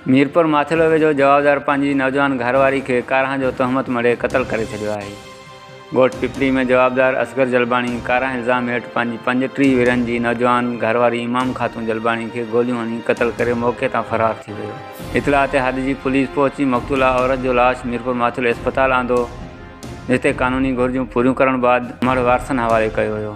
मीरपुर माथिलो वेझो जवाबदार पंहिंजी नौजवान घरवारी खे कारां जो तहमत मड़े क़त्ल करे छॾियो आहे। ॻोठ पिपली में जवाबदार असगर जलबाणी कारां इल्ज़ाम हेठि पंहिंजी 35 वरनि जी नौजवान घरवारी इमाम ख़ातून जलबाणी खे गोलियूं हणी क़त्ल करे मौक़े तां फ़रार थी वियो। इतला ते हद जी पुलिस पहुची मक़तूला औरत जो लाश मीरपुर माथिलो इस्पताल आंदो, जिते कानूनी घुर्जूं पूरियूं करण बाद मड़ वारसनि हवाले कयो वियो।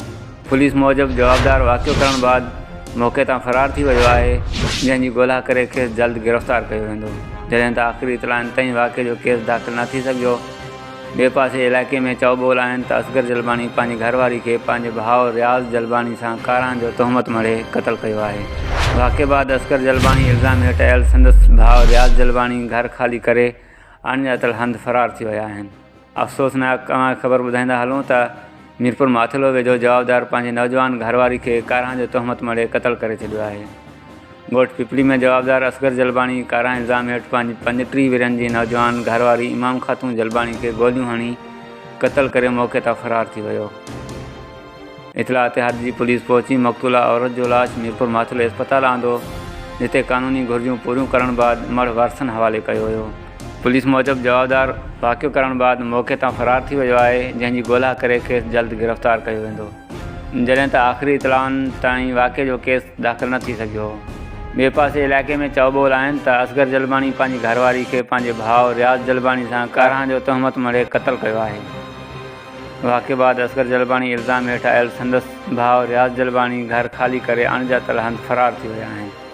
पुलिस मूजिबि जवाबदार वाक़ियो करण बाद मौक़े तां फ़रार थी वियो आहे, जंहिंजी ॻोल्हा करे खेसि जल्द गिरफ़्तार कयो वेंदो। जॾहिं त आख़िरी इतलाउनि ताईं वाक़े जो केस दाख़िल न थी सघियो। ॿिए पासे इलाइक़े में चौबोल आहिनि त असगर जलबाणी पंहिंजी घरवारी खे पंहिंजे भाउ रियाज़ जलबाणी सां कारां जो तहमत मड़े क़त्ल कयो आहे। वाक़े बाद असगर जलबाणी इल्ज़ाम हेठि आयल संदसि भाउ रियाज़ जलबाणी घर ख़ाली करे अणॼातल हंधि फ़रार थी विया आहिनि। अफ़सोसनाक ख़बर ॿुधाईंदा हलूं त मीरपुर माथिलो वेझो जवाबदार पंहिंजी नौजवान घरवारी खे कारां जो तहमत मड़े क़त्ल करे छॾियो आहे। ॻोठ पिपली में जवाबदार असगर जलबाणी कारां इल्ज़ाम हेठि पंहिंजी 35 वरनि जी नौजवान घरवारी इमाम ख़ातून जलबाणी खे गोलियूं हणी क़त्ल करे मौक़े तां फ़रार थी वियो। इतला ते हद जी पुलिस पहुची मक़तूला औरत जो लाश मीरपुर माथिलो इस्पताल आंदो, जिते कानूनी घुर्जूं पूरियूं करण बाद मड़ वारसनि हवाले कयो वियो। पुलिस मूजिबि जवाबदार वाक़ियो करण बाद मौक़े तां फ़रार थी वियो आहे, जंहिंजी ॻोल्हा करे खेसि जल्द गिरफ़्तार कयो वेंदो। जॾहिं त आख़िरी इतलाउनि ताईं वाक़े जो केस दाख़िल न थी सघियो। ॿिए पासे इलाइक़े में चौबोल आहिनि त असगर जलबाणी पंहिंजी घरवारी खे पंहिंजे भाउ रियाज़ जलबाणी सां कारां जो तहमत मड़े क़त्ल कयो आहे। वाक़े बाद असगर जलबाणी इल्ज़ाम हेठि आयल संदसि भाउ रियाज़ जलबाणी घर ख़ाली करे अणॼातल हंधि फ़रार थी विया आहिनि।